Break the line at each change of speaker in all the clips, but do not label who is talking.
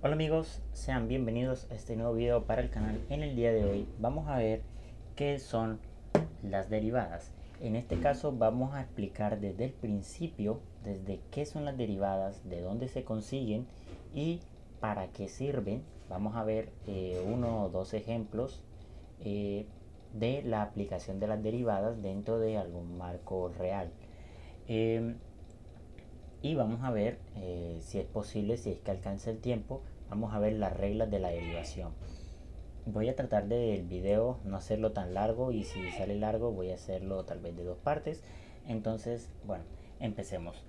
Hola amigos, sean bienvenidos a este nuevo video para el canal. En el día de hoy vamos a ver qué son las derivadas. En este caso vamos a explicar desde el principio, desde qué son las derivadas, de dónde se consiguen y para qué sirven. Vamos a ver uno o dos ejemplos de la aplicación de las derivadas dentro de algún marco real. Eh, y vamos a ver si es posible, si es que alcanza el tiempo, vamos a ver las reglas de la derivación. Voy a tratar del video no hacerlo tan largo, y si sale largo voy a hacerlo tal vez de dos partes. Entonces, bueno, empecemos.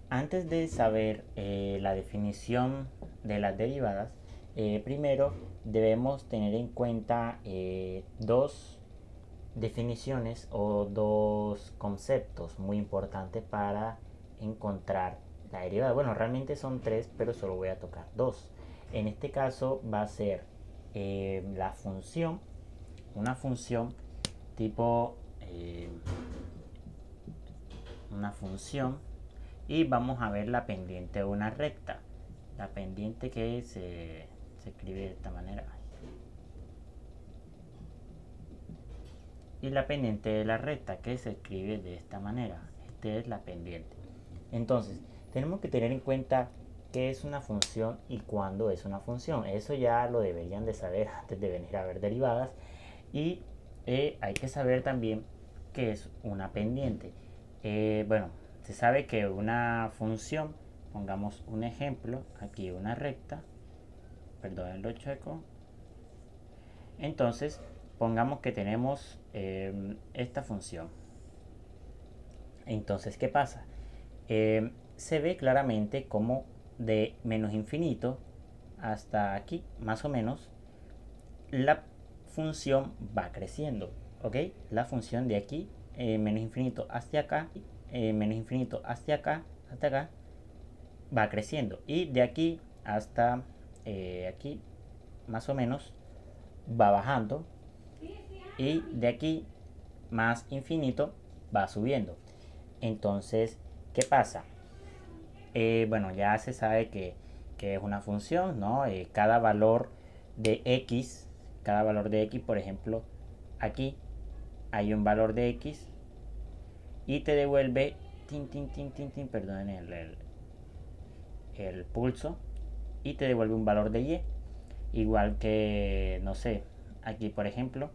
Antes de saber la definición de las derivadas, primero debemos tener en cuenta dos definiciones o dos conceptos muy importantes para encontrar la derivada. Bueno, realmente son tres, pero solo voy a tocar dos. En este caso va a ser la función, una función tipo una función, y vamos a ver la pendiente de una recta. La pendiente que se escribe de esta manera. Y la pendiente de la recta que se escribe de esta manera. Esta es la pendiente. Entonces, tenemos que tener en cuenta qué es una función y cuándo es una función. Eso ya lo deberían de saber antes de venir a ver derivadas. Y hay que saber también qué es una pendiente. Bueno, se sabe que una función, pongamos un ejemplo, aquí una recta, perdón lo chueco. Entonces, pongamos que tenemos esta función. Entonces, ¿qué pasa? Se ve claramente como de menos infinito hasta aquí, más o menos, la función va creciendo. ¿Ok? La función de aquí, menos infinito hacia acá, menos infinito hacia acá, hasta acá, va creciendo. Y de aquí hasta aquí, más o menos, va bajando. Y de aquí más infinito va subiendo. Entonces, ¿qué pasa? Bueno, ya se sabe que es una función, ¿no? Cada valor de x, por ejemplo, aquí hay un valor de x y te devuelve, perdonen el pulso, y te devuelve un valor de y. Igual que, no sé, aquí por ejemplo,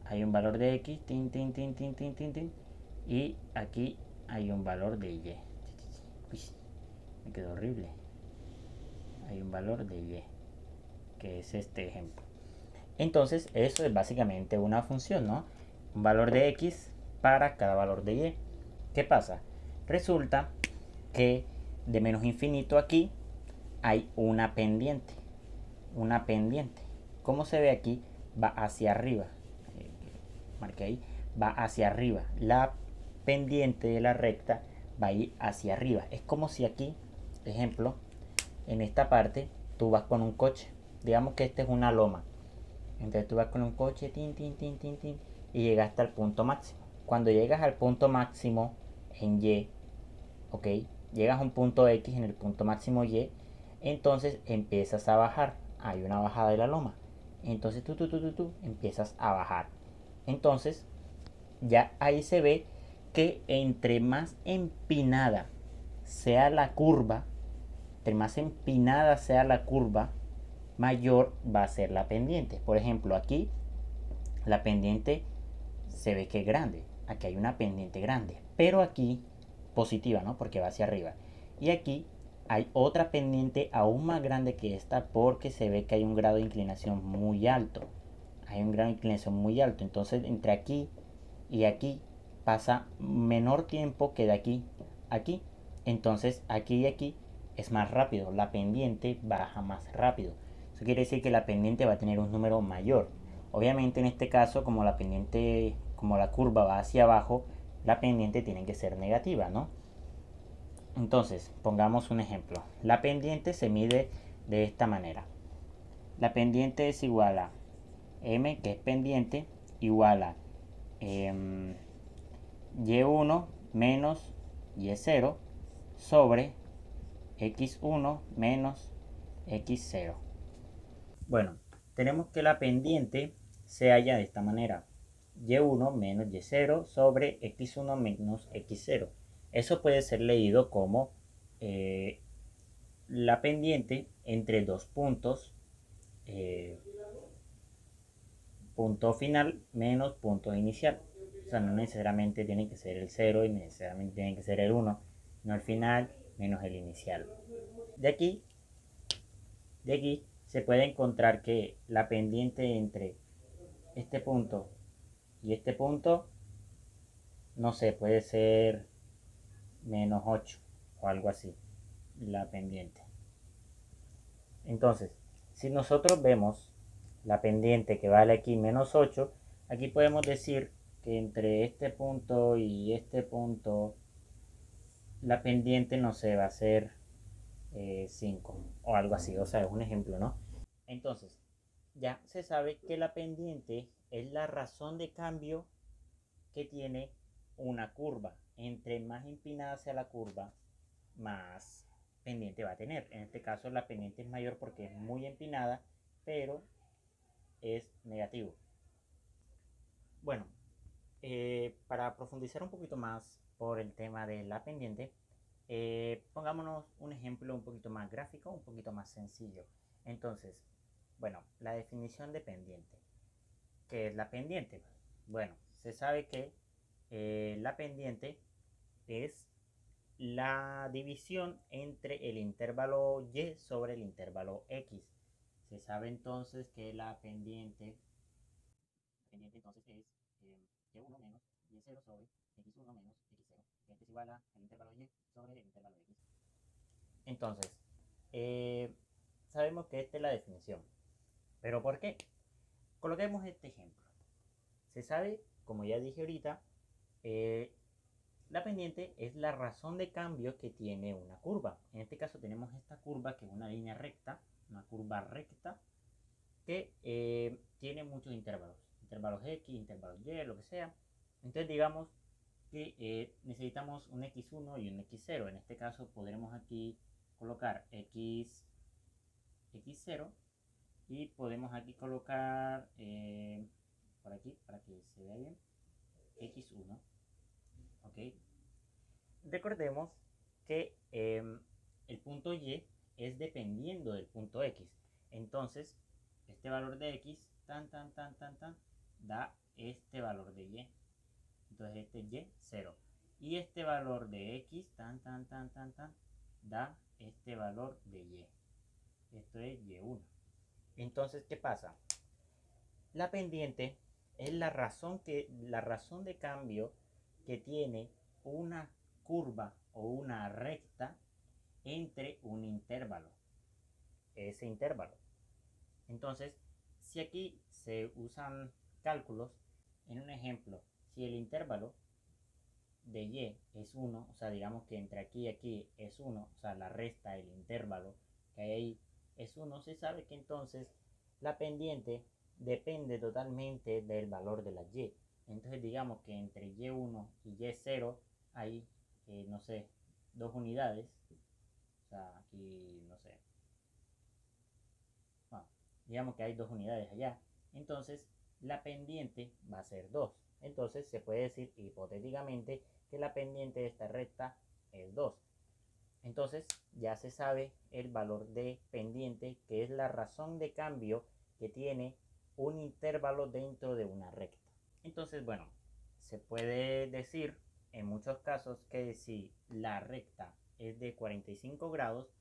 hay un valor de x, y aquí hay un valor de y. Uy, me quedó horrible. Hay un valor de y, que es este ejemplo. Entonces, eso es básicamente una función, ¿no? Un valor de x para cada valor de y. ¿Qué pasa? Resulta que de menos infinito aquí hay una pendiente. Una pendiente. ¿Cómo se ve aquí? Va hacia arriba. Marqué ahí. Va hacia arriba. La pendiente de la recta va a ir hacia arriba. Es como si aquí, ejemplo, en esta parte, tú vas con un coche. Digamos que esta es una loma. Entonces tú vas con un coche, y llegas hasta el punto máximo. Cuando llegas al punto máximo en Y, ok, llegas a un punto X en el punto máximo Y, entonces empiezas a bajar. Hay una bajada de la loma. Entonces tú empiezas a bajar. Entonces, ya ahí se ve que entre más empinada sea la curva, entre más empinada sea la curva, mayor va a ser la pendiente. Por ejemplo, aquí la pendiente se ve que es grande. Aquí hay una pendiente grande, pero aquí positiva, ¿no? Porque va hacia arriba. Y aquí hay otra pendiente aún más grande que esta, porque se ve que hay un grado de inclinación muy alto. Hay un grado de inclinación muy alto. Entonces, entre aquí y aquí pasa menor tiempo que de aquí a aquí. Entonces, aquí y aquí es más rápido. La pendiente baja más rápido. Eso quiere decir que la pendiente va a tener un número mayor. Obviamente en este caso, como la pendiente, como la curva va hacia abajo, la pendiente tiene que ser negativa, ¿no? Entonces, pongamos un ejemplo. La pendiente se mide de esta manera. La pendiente es igual a m, que es pendiente, igual a y1 menos y0 sobre x1 menos x0. Bueno, tenemos que la pendiente se halla de esta manera. Y1 menos Y0 sobre X1 menos X0. Eso puede ser leído como la pendiente entre dos puntos, punto final menos punto inicial. O sea, no necesariamente tiene que ser el 0 y necesariamente tiene que ser el 1, no el final menos el inicial. De aquí, de aquí se puede encontrar que la pendiente entre este punto y este punto, no sé, puede ser menos 8 o algo así, la pendiente. Entonces, si nosotros vemos la pendiente que vale aquí menos 8, aquí podemos decir que entre este punto y este punto la pendiente no sé, va a ser 5 o algo así, o sea, es un ejemplo, ¿no? Entonces, ya se sabe que la pendiente es la razón de cambio que tiene una curva. Entre más empinada sea la curva, más pendiente va a tener. En este caso la pendiente es mayor porque es muy empinada, pero es negativo. Bueno, para profundizar un poquito más por el tema de la pendiente, pongámonos un ejemplo un poquito más gráfico, un poquito más sencillo. Entonces, bueno, la definición de pendiente. ¿Qué es la pendiente? Bueno, se sabe que la pendiente es la división entre el intervalo y sobre el intervalo x. Se sabe entonces que la pendiente entonces es y1 menos y0 sobre x1 menos x0, que es igual al intervalo y sobre el intervalo x. Entonces, eh, sabemos que esta es la definición. ¿Pero por qué? Coloquemos este ejemplo. Se sabe, como ya dije ahorita, eh, la pendiente es la razón de cambio que tiene una curva. En este caso tenemos esta curva que es una línea recta, una curva recta que tiene muchos intervalos. Intervalos X, intervalos Y, lo que sea. Entonces digamos que necesitamos un X1 y un X0. En este caso podremos aquí colocar X0 y podemos aquí colocar por aquí para que se vea bien X1. ¿Ok? Recordemos que el punto Y es dependiendo del punto X. Entonces, este valor de X, da este valor de Y. Entonces, este Y, 0. Y este valor de X, da este valor de Y. Esto es Y1. Entonces, ¿qué pasa? La pendiente es la razón de cambio que tiene una curva o una recta entre un intervalo. Ese intervalo. Entonces, si aquí se usan cálculos, en un ejemplo, si el intervalo de y es 1, o sea, digamos que entre aquí y aquí es 1, o sea, la resta, el intervalo que hay ahí es 1, se sabe que entonces la pendiente depende totalmente del valor de la y. Entonces, digamos que entre y1 y y0 hay, no sé, 2 unidades. O sea, aquí, no sé. Bueno, digamos que hay 2 unidades allá. Entonces, la pendiente va a ser 2. Entonces, se puede decir hipotéticamente que la pendiente de esta recta es 2. Entonces, ya se sabe el valor de pendiente, que es la razón de cambio que tiene un intervalo dentro de una recta. Entonces, bueno, se puede decir en muchos casos que si la recta es de 45 grados,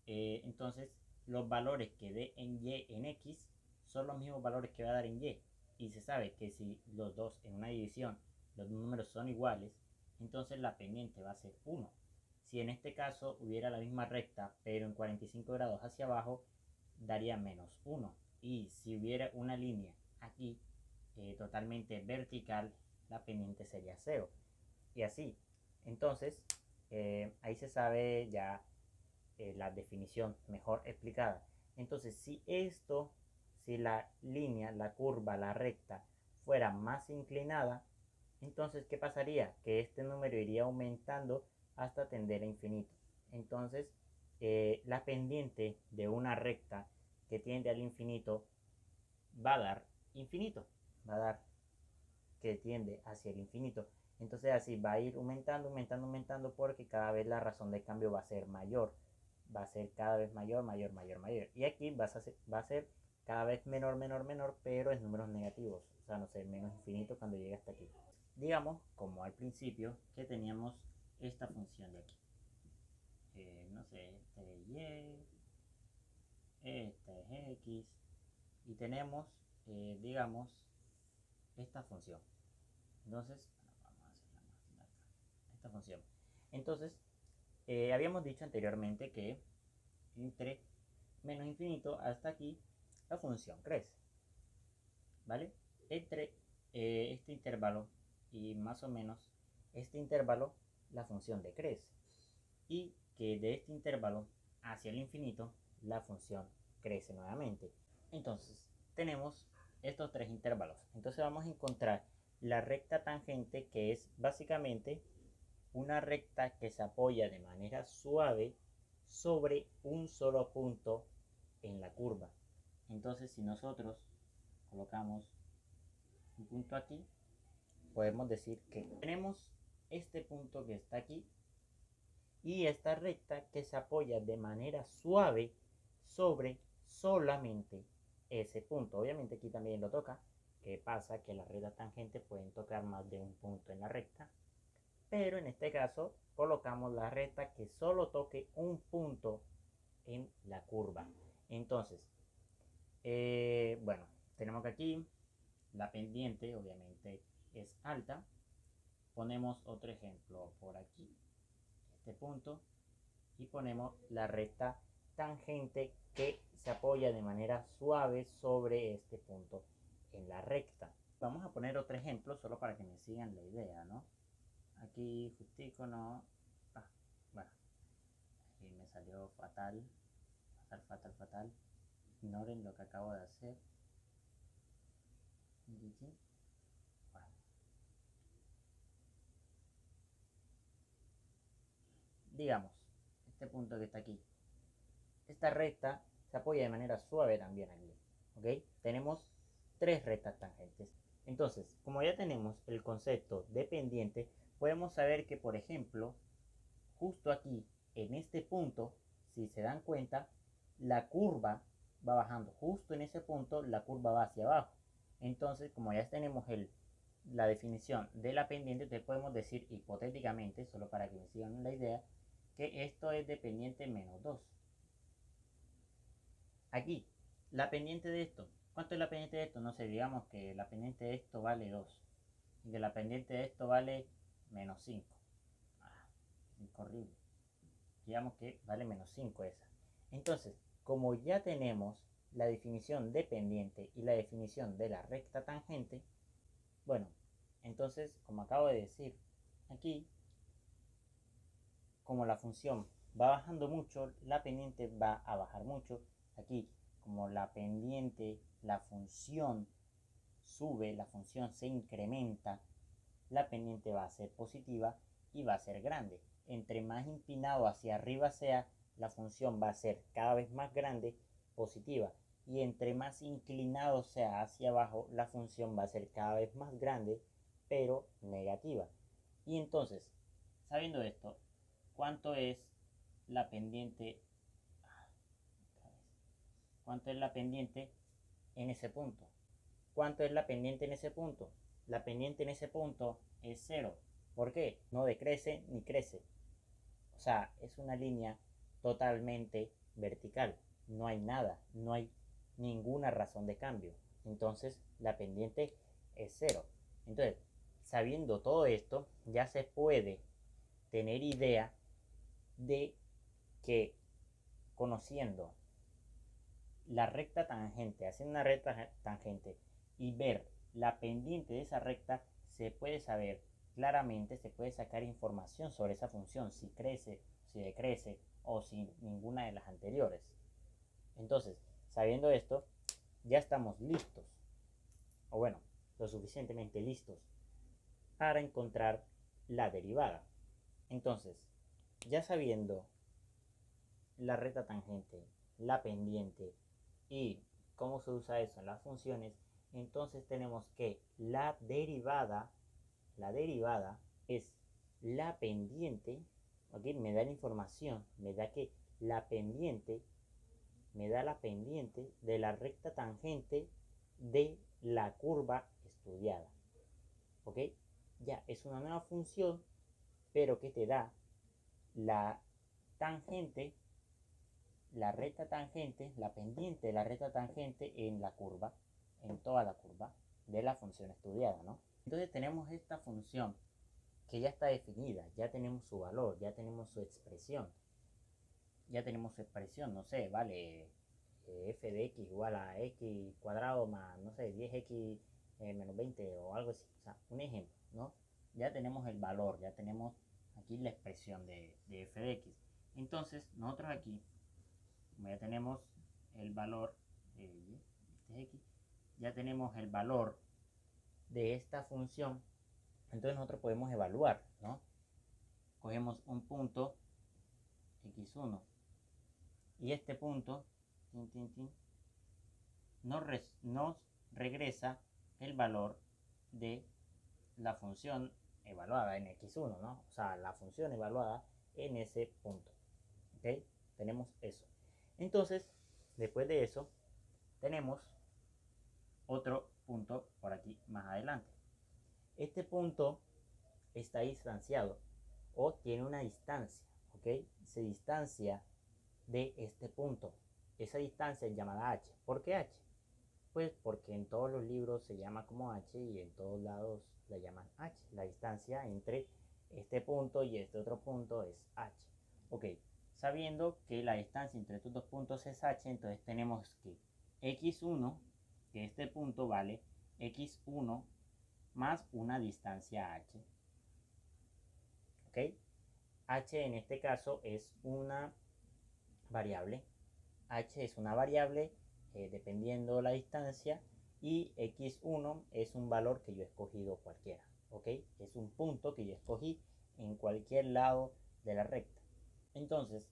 entonces los valores que dé en y en x son los mismos valores que va a dar en y. Y se sabe que si los dos en una división, los números son iguales, entonces la pendiente va a ser 1. Si en este caso hubiera la misma recta, pero en 45 grados hacia abajo, daría menos 1. Y si hubiera una línea aquí totalmente vertical, la pendiente sería 0. Y así. Entonces, ahí se sabe ya la definición mejor explicada. Entonces, si la línea, la curva, la recta fuera más inclinada, entonces, ¿qué pasaría? Que este número iría aumentando hasta tender a infinito. Entonces, la pendiente de una recta que tiende al infinito va a dar infinito, va a dar que tiende hacia el infinito. Entonces así va a ir aumentando, aumentando, aumentando, porque cada vez la razón de cambio va a ser mayor. Va a ser cada vez mayor, mayor, mayor, mayor. Y aquí va a ser cada vez menor, menor, menor, pero en números negativos. O sea, no sé, menos infinito cuando llegue hasta aquí. Digamos, como al principio, que teníamos esta función de aquí. No sé, este es y, este es x. Y tenemos, digamos, esta función. Entonces, vamos a hacerla más larga. Esta función. Entonces, habíamos dicho anteriormente que entre menos infinito hasta aquí, la función crece. ¿Vale? Entre este intervalo y más o menos este intervalo, la función decrece. Y que de este intervalo hacia el infinito, la función crece nuevamente. Entonces, tenemos estos tres intervalos. Entonces vamos a encontrar la recta tangente, que es básicamente una recta que se apoya de manera suave sobre un solo punto en la curva. Entonces, si nosotros colocamos un punto aquí, podemos decir que tenemos este punto que está aquí y esta recta que se apoya de manera suave sobre solamente ese punto. Obviamente aquí también lo toca. ¿Qué pasa? Que las rectas tangentes pueden tocar más de un punto en la recta, pero en este caso colocamos la recta que solo toque un punto en la curva. Entonces, bueno, tenemos que aquí la pendiente obviamente es alta. Ponemos otro ejemplo por aquí, este punto, y ponemos la recta tangente que se apoya de manera suave sobre este punto en la recta. Vamos a poner otro ejemplo solo para que me sigan la idea, ¿no? Aquí justico, no. Bueno, ahí me salió fatal, fatal, fatal, fatal. Ignoren lo que acabo de hacer. Bueno. Digamos, este punto que está aquí, esta recta se apoya de manera suave también aquí, ¿ok? Tenemos tres rectas tangentes. Entonces, como ya tenemos el concepto de pendiente, podemos saber que, por ejemplo, justo aquí, en este punto, si se dan cuenta, la curva va bajando. Justo en ese punto, la curva va hacia abajo. Entonces, como ya tenemos la definición de la pendiente, te podemos decir hipotéticamente, solo para que me sigan la idea, que esto es de pendiente menos 2. Aquí, la pendiente de esto. ¿Cuánto es la pendiente de esto? No sé, digamos que la pendiente de esto vale 2. Y que la pendiente de esto vale menos 5. Horrible. Digamos que vale menos 5 esa. Entonces, como ya tenemos la definición de pendiente y la definición de la recta tangente, bueno, entonces, como acabo de decir, aquí, como la función va bajando mucho, la pendiente va a bajar mucho. Aquí, como la pendiente, la función sube, la función se incrementa, la pendiente va a ser positiva y va a ser grande. Entre más inclinado hacia arriba sea, la función va a ser cada vez más grande, positiva. Y entre más inclinado sea hacia abajo, la función va a ser cada vez más grande, pero negativa. Y entonces, sabiendo esto, ¿cuánto es la pendiente? ¿Cuánto es la pendiente en ese punto? ¿Cuánto es la pendiente en ese punto? La pendiente en ese punto es 0. ¿Por qué? No decrece ni crece. O sea, es una línea totalmente vertical. No hay nada, no hay ninguna razón de cambio. Entonces, la pendiente es 0. Entonces, sabiendo todo esto, ya se puede tener idea de que conociendo la recta tangente, haciendo una recta tangente y ver la pendiente de esa recta, se puede saber claramente, se puede sacar información sobre esa función, si crece, si decrece o si ninguna de las anteriores. Entonces, sabiendo esto, ya estamos listos, o bueno, lo suficientemente listos para encontrar la derivada. Entonces, ya sabiendo la recta tangente, la pendiente ¿Y cómo se usa eso en las funciones? Entonces tenemos que la derivada es la pendiente, ¿ok? Me da la información, me da que la pendiente, me da la pendiente de la recta tangente de la curva estudiada, ¿ok? Ya, es una nueva función, pero que te da la tangente, la recta tangente, la pendiente de la recta tangente en la curva, en toda la curva de la función estudiada, ¿no? Entonces tenemos esta función que ya está definida, ya tenemos su valor, ya tenemos su expresión. Ya tenemos su expresión, no sé, vale, f de x igual a x cuadrado más, no sé, 10x menos 20 o algo así. O sea, un ejemplo, ¿no? Ya tenemos el valor, ya tenemos aquí la expresión de f de x. Entonces, nosotros aquí, como ya tenemos el valor, este es x, ya tenemos el valor de esta función, entonces nosotros podemos evaluar, ¿no? Cogemos un punto x1 y este punto nos regresa el valor de la función evaluada en x1, ¿no? O sea, la función evaluada en ese punto. ¿Ok? Tenemos eso. Entonces, después de eso, tenemos otro punto por aquí más adelante. Este punto está distanciado o tiene una distancia, ¿ok? Se distancia de este punto. Esa distancia es llamada h. ¿Por qué h? Pues porque en todos los libros se llama como h y en todos lados la llaman h. La distancia entre este punto y este otro punto es h. Ok, sabiendo que la distancia entre estos dos puntos es h, entonces tenemos que x1, que este punto vale x1 más una distancia h. Ok, h en este caso es una variable. H es una variable dependiendo la distancia y x1 es un valor que yo he escogido cualquiera, ¿ok? Es un punto que yo escogí en cualquier lado de la recta. Entonces,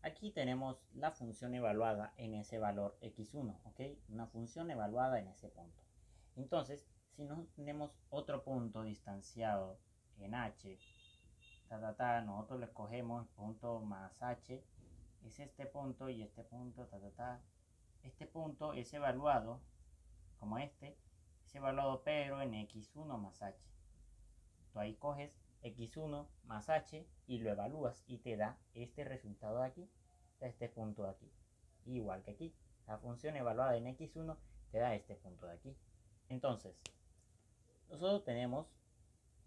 aquí tenemos la función evaluada en ese valor x1, ¿ok? Una función evaluada en ese punto. Entonces, si no tenemos otro punto distanciado en h, nosotros le escogemos el punto más h, es este punto y este punto, este punto es evaluado como este, es evaluado pero en x1 más h. Tú ahí coges x1 más h y lo evalúas y te da este resultado de aquí, este punto de aquí. Igual que aquí, la función evaluada en x1 te da este punto de aquí. Entonces, nosotros tenemos,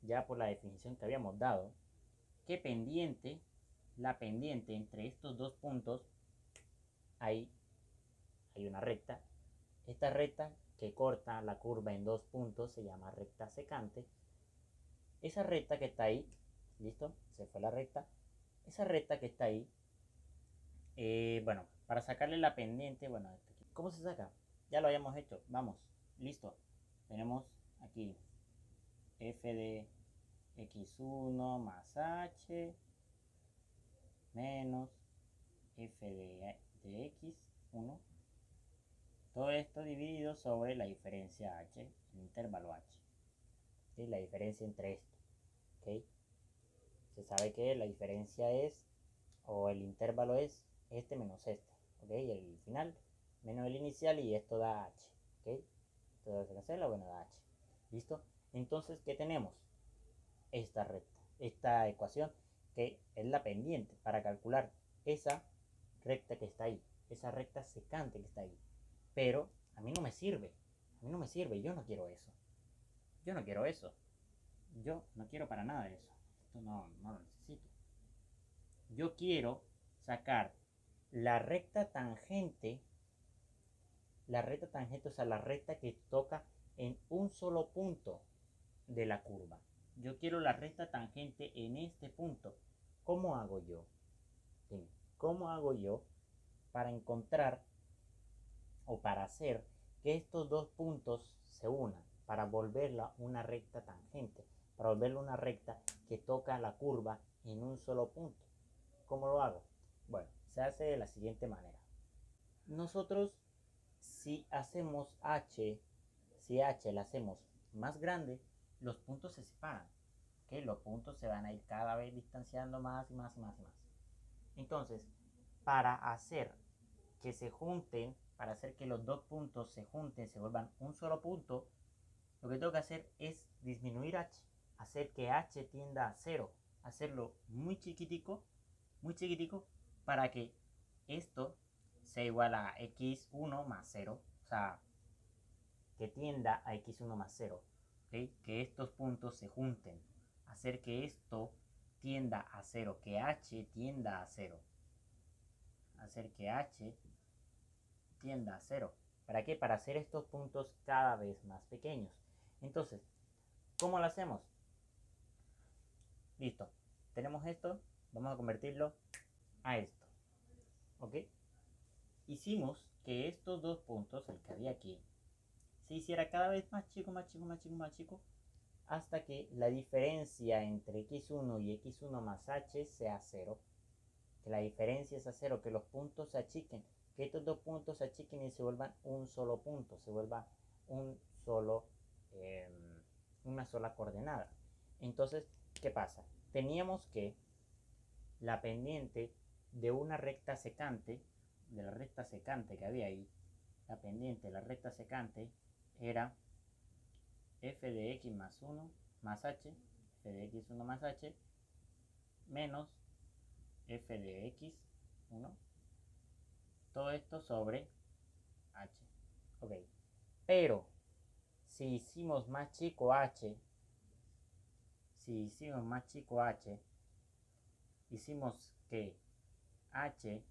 ya por la definición que habíamos dado, que pendiente, la pendiente entre estos dos puntos, hay una recta. Esta recta que corta la curva en dos puntos se llama recta secante. Esa recta que está ahí, ¿listo? Se fue la recta. Esa recta que está ahí, bueno, para sacarle la pendiente, bueno, ¿cómo se saca? Ya lo habíamos hecho, vamos, listo. Tenemos aquí f de x1 más h menos f de x1. Todo esto dividido sobre la diferencia h, el intervalo h. ¿Sí? La diferencia entre esto. ¿Okay? Se sabe que la diferencia es, o el intervalo es este menos este. ¿Okay? El final menos el inicial y esto da h. ¿Okay? Esto debe hacerlo, bueno, da h. ¿Listo? Entonces, ¿qué tenemos? Esta recta, esta ecuación que es la pendiente para calcular esa recta que está ahí, esa recta secante que está ahí. Pero a mí no me sirve, yo no quiero eso, yo no quiero eso, yo no quiero para nada eso, esto no lo necesito. Yo quiero sacar la recta tangente, o sea, la recta que toca en un solo punto de la curva. Yo quiero la recta tangente en este punto. ¿Cómo hago yo? Dime, ¿cómo hago yo para encontrar o para hacer que estos dos puntos se unan? Para volverla una recta tangente, para volverla una recta que toca la curva en un solo punto. ¿Cómo lo hago? Bueno, se hace de la siguiente manera. Nosotros si hacemos h, si h la hacemos más grande, los puntos se separan. ¿Okay? Los puntos se van a ir cada vez distanciando más y más y más y más. Entonces, para hacer que se junten, para hacer que los dos puntos se junten, se vuelvan un solo punto, lo que tengo que hacer es disminuir h, hacer que h tienda a 0, hacerlo muy chiquitico, para que esto sea igual a x1 más 0, o sea, que tienda a x1 más 0, ¿okay? Que estos puntos se junten, hacer que esto tienda a 0, que h tienda a 0, hacer que h tienda a 0. ¿Para qué? Para hacer estos puntos cada vez más pequeños. Entonces, ¿cómo lo hacemos? Listo. Tenemos esto. Vamos a convertirlo a esto. ¿Ok? Hicimos que estos dos puntos, el que había aquí, se hiciera cada vez más chico, más chico, más chico, más chico, hasta que la diferencia entre x1 y x1 más h sea 0. Que la diferencia es a 0, que los puntos se achiquen, que estos dos puntos se achiquen y se vuelvan un solo punto, se vuelva un solo, una sola coordenada. Entonces, ¿qué pasa? Teníamos que la pendiente de una recta secante, de la recta secante que había ahí, la pendiente de la recta secante era f de x más 1 más h, f de x1 más h, menos f de x1, todo esto sobre h. Ok, pero si hicimos más chico h, hicimos que h,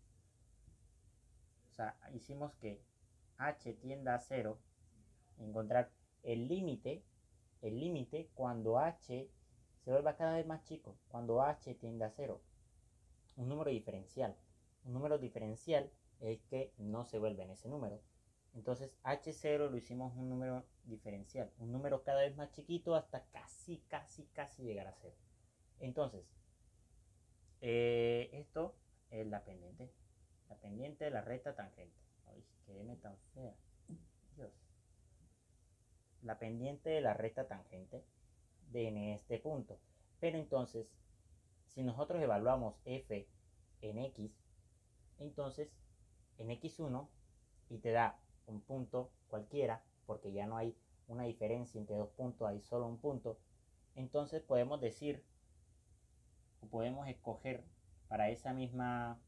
o sea, hicimos que h tienda a 0, encontrar el límite cuando h se vuelva cada vez más chico, cuando h tiende a 0. Un número diferencial. Un número diferencial es que no se vuelve en ese número. Entonces h0 lo hicimos un número diferencial, un número cada vez más chiquito hasta casi llegar a 0. Entonces, esto es la pendiente de la recta tangente. Ay, qué M tan fea. Dios. La pendiente de la recta tangente en este punto. Pero entonces, si nosotros evaluamos f en x, entonces en x1 y te da un punto cualquiera, porque ya no hay una diferencia entre dos puntos, hay solo un punto, entonces podemos decir o podemos escoger para esa misma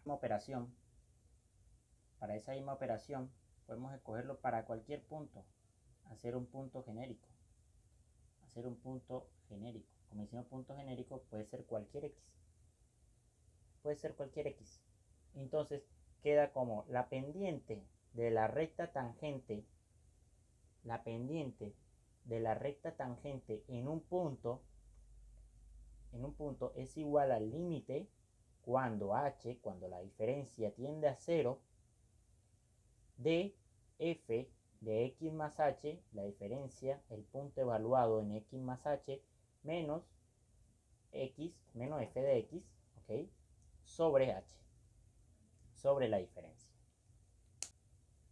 operación, podemos escogerlo para cualquier punto, hacer un punto genérico. Como hicimos punto genérico, puede ser cualquier x. Entonces queda como la pendiente de la recta tangente, en un punto es igual al límite cuando la diferencia tiende a 0, de f de x más h, la diferencia, el punto evaluado en x más h, menos f de x, ¿ok? Sobre h, sobre la diferencia.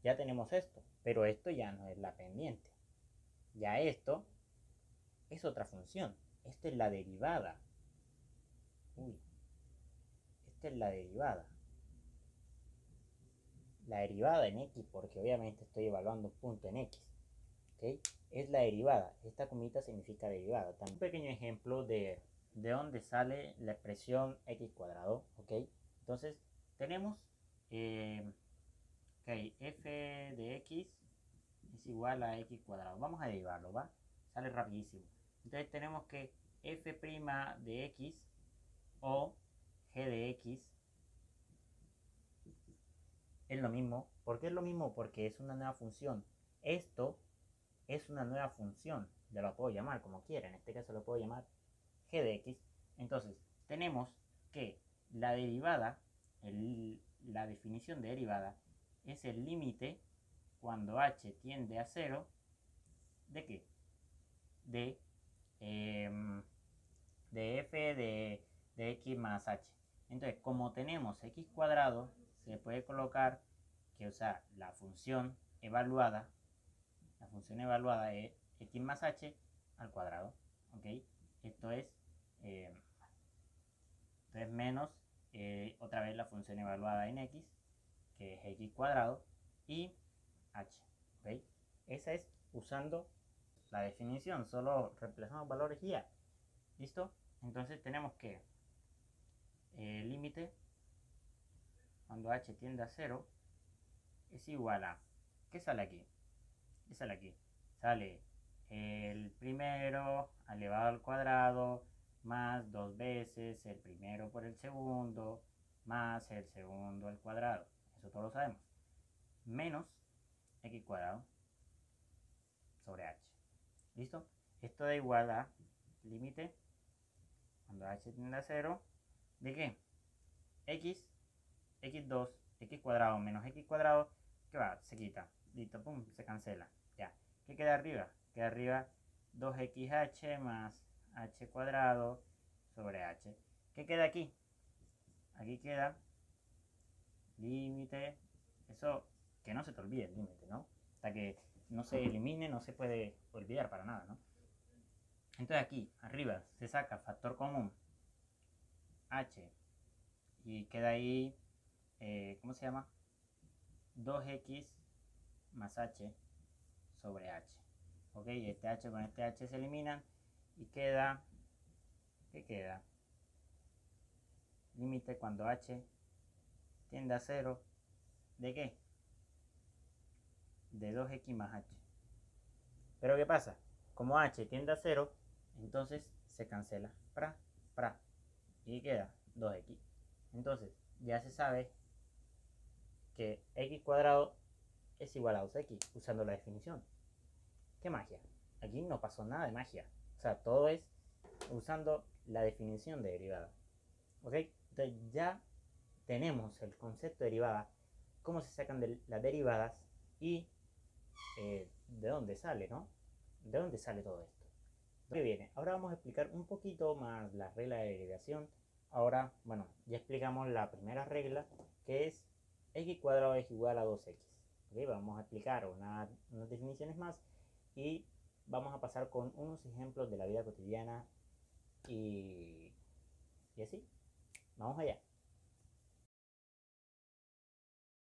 Ya tenemos esto, pero esto ya no es la pendiente. Ya esto es otra función. Esta es la derivada. Esta es la derivada. La derivada en x, porque obviamente estoy evaluando un punto en x. ¿Okay? Es la derivada. Esta comita significa derivada. También un pequeño ejemplo de dónde sale la expresión x cuadrado. ¿Ok? Entonces, tenemos f de x es igual a x cuadrado. Vamos a derivarlo, ¿va? Sale rapidísimo. Entonces tenemos que f' de x o g de x es lo mismo. ¿Por qué es lo mismo? Porque es una nueva función. Esto es una nueva función. Ya lo puedo llamar como quiera. En este caso lo puedo llamar g de x. Entonces, tenemos que la derivada, la definición de derivada, es el límite cuando h tiende a 0. ¿De qué? De f de x más h. Entonces, como tenemos x cuadrado, se puede colocar que usar la función evaluada. La función evaluada es x más h al cuadrado. ¿Ok? Esto es menos otra vez la función evaluada en x, que es x cuadrado, y h. ¿Ok? Esa es usando la definición, solo reemplazamos valores y ya. ¿Listo? Entonces tenemos que el límite cuando h tiende a 0 es igual a, ¿qué sale aquí? ¿Qué sale aquí? Sale el primero elevado al cuadrado más 2 veces el primero por el segundo más el segundo al cuadrado. Eso todos lo sabemos. Menos x cuadrado sobre h. ¿Listo? Esto da igual a límite cuando h tiende a 0 de qué? X, x2, x cuadrado menos x cuadrado, ¿qué va? Se quita. Listo, pum, se cancela. Ya. ¿Qué queda arriba? Queda arriba 2xh más h cuadrado sobre h. ¿Qué queda aquí? Aquí queda límite. Eso, que no se te olvide el límite, ¿no? Hasta que no se elimine, no se puede olvidar para nada, ¿no? Entonces aquí, arriba, se saca factor común h y queda ahí, ¿cómo se llama? 2x más h sobre h. Ok, este h con este h se eliminan y queda, ¿qué queda? Límite cuando h tiende a 0, ¿de qué? De 2x más h. Pero ¿qué pasa? Como h tiende a 0, entonces se cancela, pra, y queda 2x. Entonces ya se sabe que x cuadrado es igual a 2x usando la definición. ¿Qué magia? Aquí no pasó nada de magia. O sea, todo es usando la definición de derivada. ¿Ok? Entonces ya tenemos el concepto de derivada, cómo se sacan de las derivadas y de dónde sale, ¿no? ¿De dónde sale todo esto? ¿De qué viene? Ahora vamos a explicar un poquito más la regla de derivación. Ahora, bueno, ya explicamos la primera regla, que es x cuadrado es igual a 2x. ¿Okay? Vamos a explicar unas definiciones más y vamos a pasar con unos ejemplos de la vida cotidiana y así. Vamos allá.